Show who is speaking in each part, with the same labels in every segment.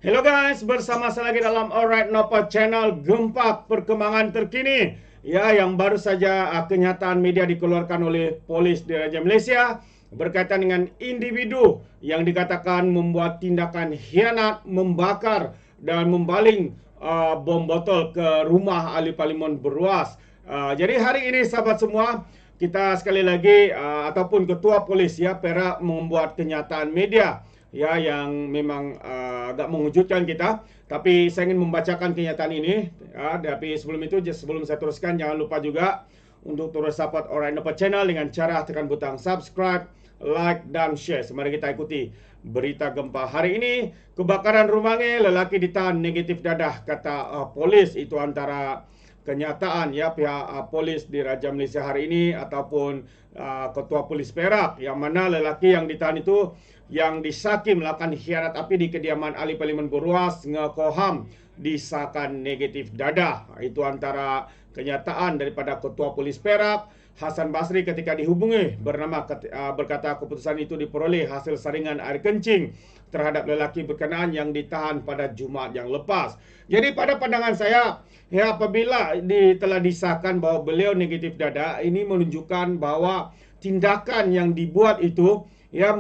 Speaker 1: Hello guys, bersama saya lagi dalam Alright Nopa Channel. Gempa perkembangan terkini ya yang baru saja kenyataan media dikeluarkan oleh polis di Raja Malaysia berkaitan dengan individu yang dikatakan membuat tindakan khianat, membakar dan membaling bom botol ke rumah ahli parlimen Beruas. Jadi hari ini sahabat semua, kita sekali lagi ataupun ketua polis ya Perak membuat kenyataan media ya yang memang agak mengejutkan kita, tapi saya ingin membacakan kenyataan ini ya. Tapi sebelum itu, sebelum saya teruskan, jangan lupa juga untuk terus support Alright Nopa Channel dengan cara tekan butang subscribe, like dan share. Mari kita ikuti berita gempa hari ini. Kebakaran rumahnya, lelaki ditahan negatif dadah, kata polis. Itu antara kenyataan ya pihak polis di Raja Malaysia hari ini ataupun ketua polis Perak, yang mana lelaki yang ditahan itu yang disaki melakukan khianat api di kediaman ahli parlimen Beruas Ngekoham disahkan negatif dadah. Itu antara kenyataan daripada ketua polis Perak Hasan Basri ketika dihubungi berkata keputusan itu diperoleh hasil saringan air kencing terhadap lelaki berkenaan yang ditahan pada Jumaat yang lepas. Jadi pada pandangan saya ya, apabila telah disahkan bahwa beliau negatif dadah, ini menunjukkan bahwa tindakan yang dibuat itu ya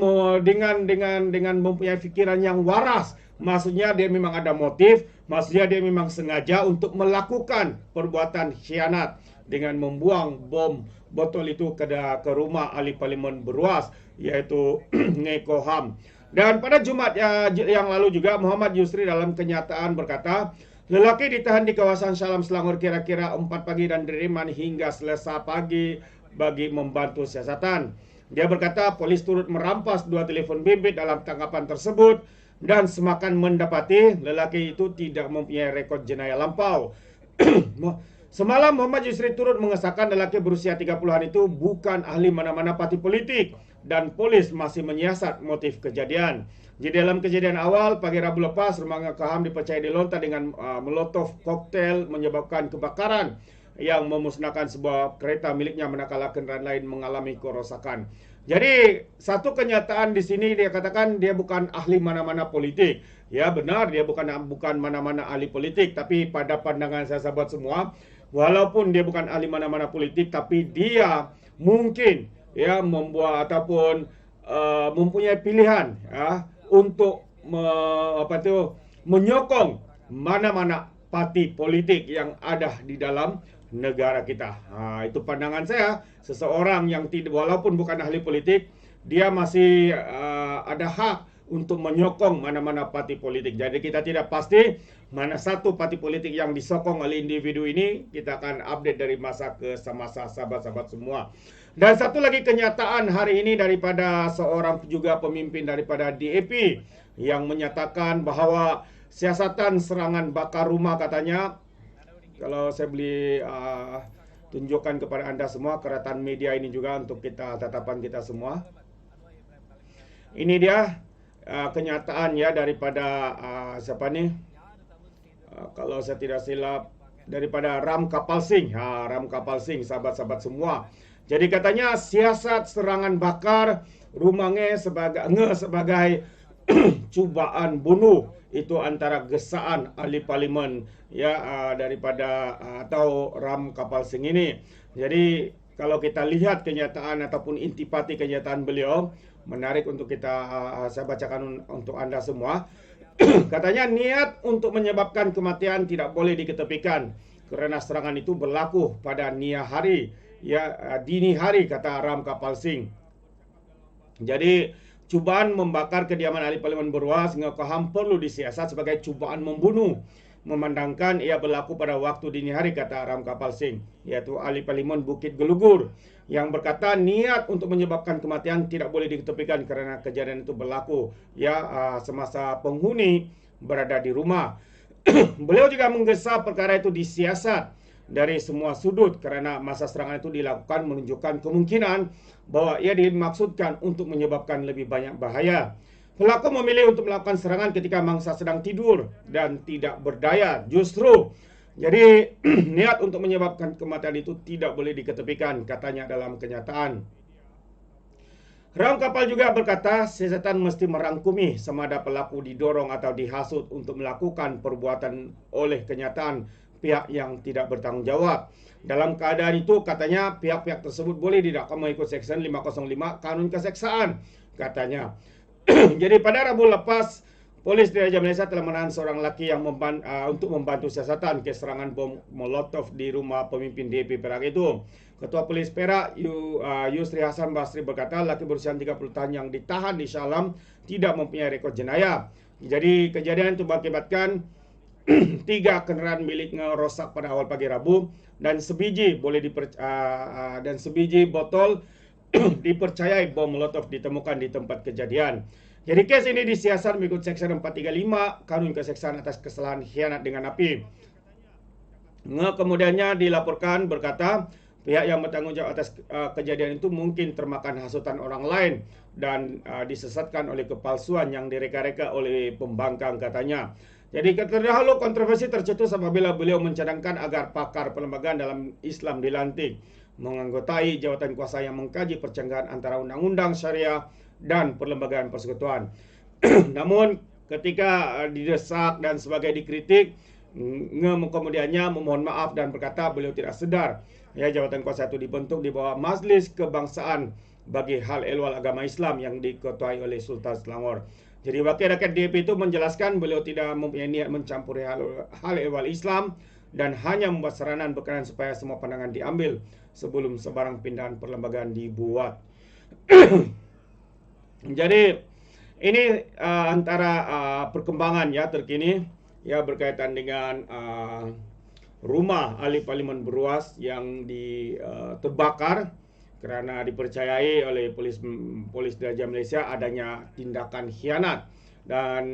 Speaker 1: dengan mempunyai pikiran yang waras. Maksudnya dia memang ada motif, maksudnya dia memang sengaja untuk melakukan perbuatan khianat dengan membuang bom botol itu ke rumah ahli parlimen Beruas, yaitu Ngekoham. Dan pada Jumat yang lalu juga Muhammad Yusri dalam kenyataan berkata, lelaki ditahan di kawasan Shalam Selangor kira-kira 4 pagi dan diriman hingga Selasa pagi bagi membantu siasatan. Dia berkata polis turut merampas 2 telefon bimbit dalam tangkapan tersebut dan semakan mendapati lelaki itu tidak mempunyai rekod jenayah lampau. Semalam Muhammad Yusri turut mengesahkan lelaki berusia 30-an itu bukan ahli mana-mana parti politik dan polis masih menyiasat motif kejadian. Jadi dalam kejadian awal pagi Rabu lepas, rumah Ngekoham dipercayai dilontar dengan molotov koktail menyebabkan kebakaran yang memusnahkan sebuah kereta miliknya, manakala kendaraan lain mengalami kerosakan. Jadi satu kenyataan di sini dia katakan dia bukan ahli mana-mana politik. Ya benar, dia bukan mana-mana ahli politik, tapi pada pandangan saya sahabat semua, walaupun dia bukan ahli mana-mana politik, tapi dia mungkin ya membuat ataupun mempunyai pilihan ya untuk menyokong mana-mana parti politik yang ada di dalam negara kita. Itu pandangan saya. Seseorang yang walaupun bukan ahli politik, dia masih ada hak untuk menyokong mana-mana parti politik. Jadi kita tidak pasti mana satu parti politik yang disokong oleh individu ini. Kita akan update dari masa ke masa, sahabat-sahabat semua. Dan satu lagi kenyataan hari ini daripada seorang juga pemimpin daripada DAP yang menyatakan bahwa siasatan serangan bakar rumah, katanya, kalau saya boleh tunjukkan kepada anda semua keratan media ini juga untuk tatapan kita semua. Ini dia kenyataan ya daripada siapa nih? Kalau saya tidak silap daripada Ram Kapal Singh. Ram Kapal Singh, sahabat-sahabat semua. Jadi katanya siasat serangan bakar rumahnya sebagai cubaan bunuh. Itu antara gesaan ahli parlimen ya daripada atau Ram Kapal Singh ini. Jadi kalau kita lihat kenyataan ataupun intipati kenyataan beliau, menarik untuk saya bacakan untuk anda semua. Katanya niat untuk menyebabkan kematian tidak boleh diketepikan kerana serangan itu berlaku pada dini hari, kata Ram Kapal Singh. Jadi cubaan membakar kediaman ahli parlimen Beruas Ngekoham perlu disiasat sebagai cubaan membunuh, memandangkan ia berlaku pada waktu dini hari, kata Ram Kapal Singh, yaitu ahli parlimen Bukit Gelugur, yang berkata niat untuk menyebabkan kematian tidak boleh diketepikan kerana kejadian itu berlaku semasa penghuni berada di rumah. Beliau juga menggesa perkara itu disiasat dari semua sudut kerana masa serangan itu dilakukan menunjukkan kemungkinan bahwa ia dimaksudkan untuk menyebabkan lebih banyak bahaya. Pelaku memilih untuk melakukan serangan ketika mangsa sedang tidur dan tidak berdaya. Justru jadi niat untuk menyebabkan kematian itu tidak boleh diketepikan, katanya dalam kenyataan. Raung kapal juga berkata siasatan mesti merangkumi sama ada pelaku didorong atau dihasut untuk melakukan perbuatan oleh kenyataan pihak yang tidak bertanggung jawab. Dalam keadaan itu katanya pihak-pihak tersebut boleh didakwa mengikut Seksyen 505 Kanun Keseksaan katanya. Jadi pada Rabu lepas Polis di Raja Malaysia telah menahan seorang lelaki yang untuk membantu siasatan keserangan bom Molotov di rumah pemimpin DAP Perak itu. Ketua Polis Perak Yusri Hasan Basri berkata lelaki berusia 30 tahun yang ditahan di Shah Alam tidak mempunyai rekod jenayah. Jadi kejadian itu mengakibatkan 3 kenderaan miliknya rosak pada awal pagi Rabu dan sebiji botol dipercayai bom Molotov ditemukan di tempat kejadian. Jadi kes ini disiasat mengikut Seksyen 435 Kanun Keseksaan atas kesalahan khianat dengan api. Kemudiannya dilaporkan berkata pihak yang bertanggung jawab atas kejadian itu mungkin termakan hasutan orang lain dan disesatkan oleh kepalsuan yang direka-reka oleh pembangkang katanya. Jadi terdahulu kontroversi tercetus apabila beliau mencadangkan agar pakar perlembagaan dalam Islam dilantik menganggotai jawatan kuasa yang mengkaji percanggahan antara undang-undang syariah dan perlembagaan persekutuan. Namun ketika didesak dan sebagai dikritik, kemudiannya memohon maaf dan berkata beliau tidak sedar ya jawatan kuasa itu dibentuk di bawah Majlis Kebangsaan bagi hal ehwal agama Islam yang diketuai oleh Sultan Selangor. Jadi wakil rakyat DAP itu menjelaskan beliau tidak mempunyai niat mencampuri hal ehwal Islam dan hanya membuat saranan berkenan supaya semua pandangan diambil sebelum sebarang pindahan perlembagaan dibuat. Jadi ini antara perkembangan ya terkini ya berkaitan dengan rumah ahli parlimen Beruas yang terbakar kerana dipercayai oleh polis Diraja Malaysia adanya tindakan khianat dan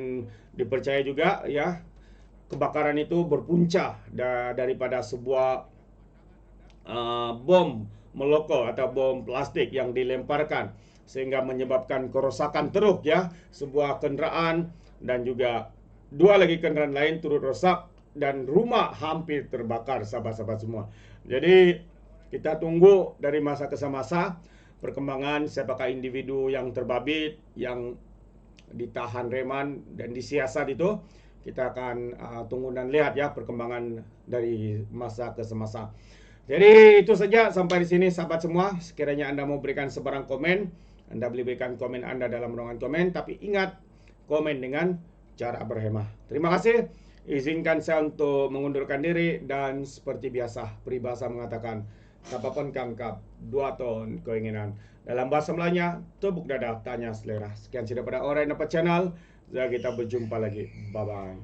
Speaker 1: dipercayai juga ya kebakaran itu berpunca daripada sebuah bom molotov atau bom plastik yang dilemparkan sehingga menyebabkan kerosakan teruk ya sebuah kenderaan dan juga 2 lagi kenderaan lain turut rosak dan rumah hampir terbakar sahabat-sahabat semua. Jadi kita tunggu dari masa ke masa perkembangan siapakah individu yang terbabit yang ditahan reman dan disiasat itu kita akan tunggu dan lihat ya perkembangan dari masa ke masa. Jadi itu saja sampai di sini sahabat semua. Sekiranya Anda mau berikan sebarang komen, Anda boleh berikan komen Anda dalam ruangan komen, tapi ingat komen dengan cara berhemah. Terima kasih. Izinkan saya untuk mengundurkan diri dan seperti biasa peribahasa mengatakan siapapun kangkap 2 ton keinginan. Dalam bahasa Melayunya, tepuk dada tanya selera. Sekian saja pada Alright Nampak Channel. Kita berjumpa lagi. Bye bye.